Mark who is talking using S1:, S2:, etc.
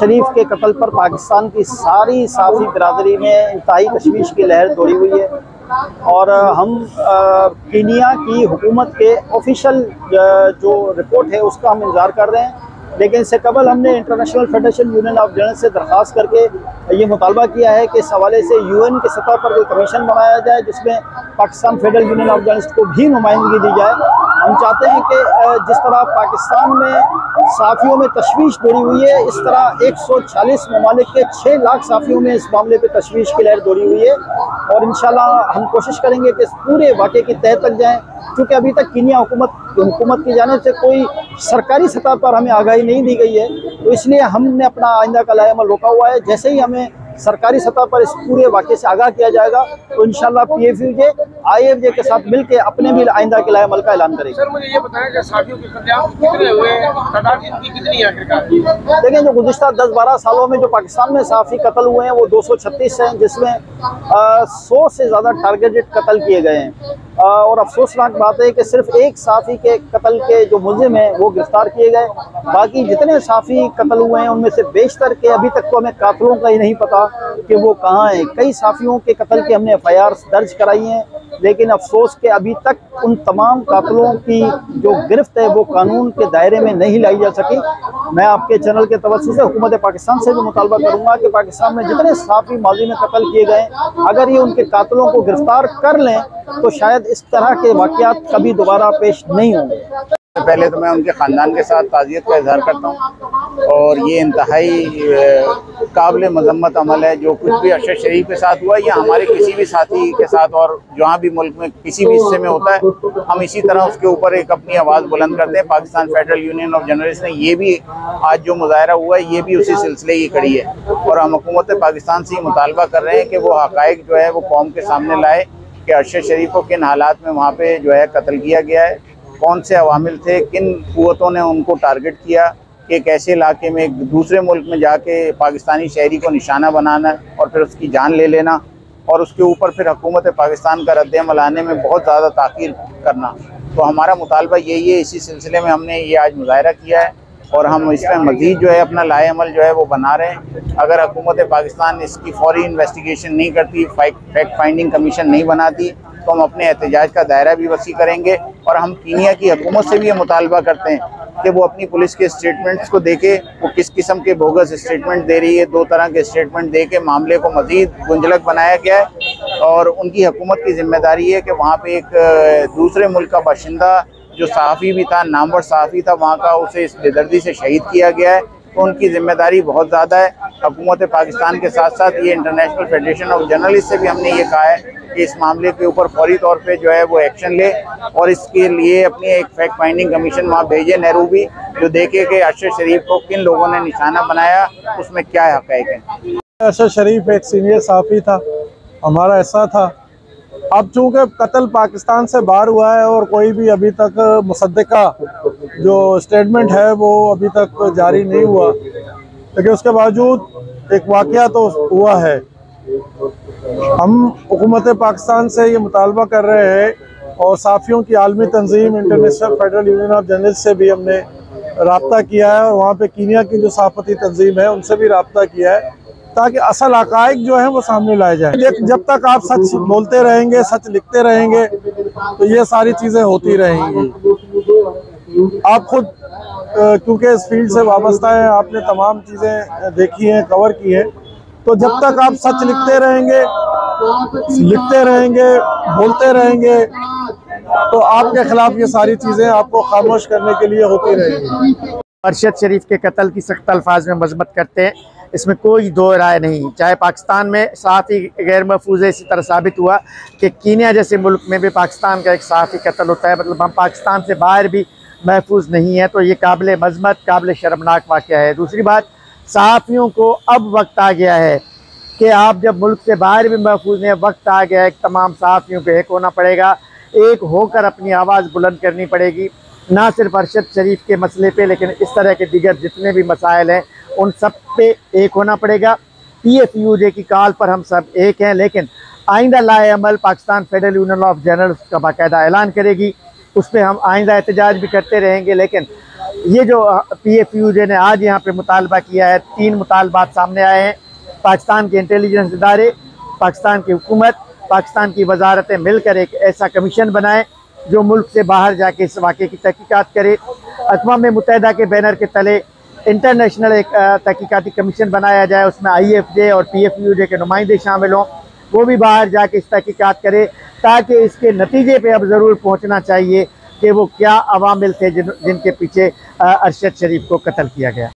S1: शरीफ के कत्ल पर पाकिस्तान की सारी साफ़ी बिरादरी में इंतहाई तशवीश की लहर दौड़ी हुई है और हम कीनिया की हुकूमत के ऑफिशियल जो रिपोर्ट है उसका हम इंतज़ार कर रहे हैं। लेकिन इससे कबल हमने international federation union of journalist से दरख्वास्त करके ये मुतालबा किया है कि इस हवाले से यूएन के सतह पर कोई कमीशन बनाया जाए जिसमें Pakistan federal union of journalist को भी नुमाइंदगी दी जाए। हम चाहते हैं कि जिस तरह पाकिस्तान में साफ़ियों में तशवीश दौड़ी हुई है, इस तरह 146 ममालिक के 6 लाख साफ़ियों में इस मामले पर तशवीश की लहर दौड़ी हुई है और इंशाल्लाह हम कोशिश करेंगे कि इस पूरे वाक़े की तह तक जाएँ। क्योंकि अभी तक कीनिया हुकूमत की जानिब से कोई सरकारी सतह पर हमें आगाही नहीं दी गई है, तो इसलिए हमने अपना आइंदा का लाएअमल रोका हुआ है। जैसे ही हमें सरकारी सतह पर इस पूरे वाक़े से आगाह किया जाएगा तो इंशाल्लाह PFUJ IFJ के साथ मिलकर अपने भी आइंदा के लाएअमल का ऐलान करेंगे।
S2: सर मुझे ये बताएं कि साफियों के कत्लेआम कितने हुए, तादाद इनकी कितनी आखिरकार?
S1: देखिए, जो गुज़िश्ता 10-12 सालों में जो पाकिस्तान में साफ़ी कत्ल हुए हैं वो 236 हैं, जिसमें 100 से ज़्यादा टारगेटेड कत्ल किए गए हैं। और अफसोसनाक बात है कि सिर्फ एक साफ़ी के कत्ल के जो मुलजिम हैं वो गिरफ्तार किए गए। बाकी जितने साफ़ी कत्ल हुए हैं उनमें से बेशतर के अभी तक तो हमें कातलों का ही नहीं पता कि वो कहाँ हैं। कई साफ़ियों के कत्ल के हमने FIR दर्ज कराई हैं, लेकिन अफसोस के अभी तक उन तमाम कातलों की जो गिरफ्त है वो कानून के दायरे में नहीं लाई जा सकी। मैं आपके चैनल के तवज्जुह से हुकूमत पाकिस्तान से भी मुतालबा करूँगा कि पाकिस्तान में जितने साफ़ी माजी में कत्ल किए गए, अगर ये उनके कातलों को गिरफ्तार कर लें तो शायद इस तरह के वाक़यात कभी दोबारा पेश नहीं होंगे।
S3: पहले तो मैं उनके ख़ानदान के साथ ताज़ियत का इजहार करता हूँ और ये इंतहाई काबिल मजम्मत अमल है जो कुछ भी अरशद शरीफ के साथ हुआ या हमारे किसी भी साथी के साथ और जहाँ भी मुल्क में किसी भी हिस्से में होता है, हम इसी तरह उसके ऊपर एक अपनी आवाज़ बुलंद करते हैं। Pakistan federal union of journalist ने ये भी आज जो मुजाहरा हुआ है ये भी उसी सिलसिले की कड़ी है और हम हुकूमत पाकिस्तान से ये मुतालबा कर रहे हैं कि वो हक़ाइक़ जो है वो कौम के सामने लाए कि अरशद शरीफ को किन हालात में वहाँ पर जो है कत्ल किया गया है, कौन से अवामिल थे, किन क़ुव्वतों ने उनको टारगेट किया कि कैसे इलाके में एक दूसरे मुल्क में जाके पाकिस्तानी शहरी को निशाना बनाना और फिर उसकी जान ले लेना और उसके ऊपर फिर हुकूमत पाकिस्तान का रद्द-ए-अमल आने में बहुत ज़्यादा ताख़ीर करना। तो हमारा मुतालबा यही है, इसी सिलसिले में हमने ये आज मुज़ाहरा किया है और हम इसमें मज़ीद जो है अपना लाए-अमल जो है वो बना रहे हैं। अगर हुकूमत पाकिस्तान इसकी फ़ौरी इन्वेस्टिगेशन नहीं करती, फैक्ट फाइंडिंग कमीशन नहीं बनाती, तो हम अपने एहतजाज का दायरा भी वसी करेंगे और हम कीनिया की हुकूमत से भी ये मुतालबा करते हैं कि वो अपनी पुलिस के स्टेटमेंट्स को देखे, वो किस किस्म के बोगस स्टेटमेंट दे रही है। 2 तरह के स्टेटमेंट दे के मामले को मज़ीद गुंजलक बनाया गया है और उनकी हुकूमत की जिम्मेदारी है कि वहाँ पे एक दूसरे मुल्क का बाशिंदा जो सहाफ़ी भी था, नामवर सहाफ़ी था वहाँ का, उसे इस बेदर्दी से शहीद किया गया है। तो उनकी जिम्मेदारी बहुत ज़्यादा है। हुकूमत पाकिस्तान के साथ साथ ये इंटरनेशनल फेडरेशन ऑफ जर्नलिस्ट से भी हमने ये कहा है कि इस मामले के ऊपर फौरी तौर पे जो है वो एक्शन ले और इसके लिए अपनी एक फैक्ट फाइंडिंग कमीशन वहाँ भेजे नैरोबी, जो देखे कि अरशद शरीफ को किन लोगों ने निशाना बनाया, उसमें क्या हक़ाइक़ है।
S4: अरशद शरीफ एक सीनियर सहाफ़ी था, हमारा ऐसा था। अब चूँकि कत्ल पाकिस्तान से बाहर हुआ है और कोई भी अभी तक मुसद्दिका जो स्टेटमेंट है वो अभी तक जारी नहीं हुआ, लेकिन उसके बावजूद एक वाक़या तो हुआ है। हम हुकूमत पाकिस्तान से ये मुतालबा कर रहे हैं और साफ़ियों की आलमी तंजीम international federal union of journalist से भी हमने रब्ता किया है और वहाँ पे कीनिया की जो सहाफ़ती तंजीम है उनसे भी रब्ता किया है ताकि असल हक़ाइक़ जो है वो सामने लाए जाए। जब तक आप सच बोलते रहेंगे, सच लिखते रहेंगे तो ये सारी चीज़ें होती रहेंगी। आप खुद क्योंकि इस फील्ड से वाबस्ता हैं, आपने तमाम चीज़ें देखी हैं, कवर की हैं, तो जब तक आप सच लिखते रहेंगे, बोलते रहेंगे तो आपके खिलाफ ये सारी चीज़ें आपको खामोश करने के लिए होती रहेंगी।
S5: अरशद शरीफ के कत्ल की सख्त अल्फाज में मजम्मत करते हैं, इसमें कोई दो राय नहीं। चाहे पाकिस्तान में सहाफ़ी गैर महफूज है, इसी तरह साबित हुआ कि कीनिया जैसे मुल्क में भी पाकिस्तान का एक सहाफ़ी कत्ल होता है, मतलब हम पाकिस्तान से बाहर भी महफूज नहीं है। तो ये काबिल मजम्मत, काबिल शर्मनाक वाक़या है। दूसरी बात, सहाफ़ियों को अब वक्त आ गया है कि आप जब मुल्क से बाहर भी महफूज हैं, वक्त आ गया है, तमाम सहाफ़ियों को एक होना पड़ेगा, एक होकर अपनी आवाज़ बुलंद करनी पड़ेगी। ना सिर्फ अरशद शरीफ के मसले पे, लेकिन इस तरह के दीगर जितने भी मसाइल हैं उन सब पे एक होना पड़ेगा। PFUJ की कॉल पर हम सब एक हैं, लेकिन आइंदा लाए अमल Pakistan federal union of journalist का बाकायदा ऐलान करेगी उस पर हम आइंदा एहतजाज भी करते रहेंगे। लेकिन ये जो PFUJ ने आज यहाँ पे मुतालबा किया है, 3 मुतालबात सामने आए हैं। पाकिस्तान के इंटेलिजेंस इदारे, पाकिस्तान की हुकूमत, पाकिस्तान की वजारतें मिलकर एक ऐसा कमीशन बनाएं जो मुल्क से बाहर जाके इस वाक़े की तहकीकात करे। अक़वाम मुत्तहिदा के बैनर के तले इंटरनेशनल एक तहकीकाती कमीशन बनाया जाए, उसमें IFJ और PFUJ के नुमाइंदे शामिल हों, वो भी बाहर जाके इस तहकीकात करे, ताकि इसके नतीजे पे अब ज़रूर पहुँचना चाहिए कि वो क्या अवामिल थे जिनके पीछे अरशद शरीफ को कत्ल किया गया।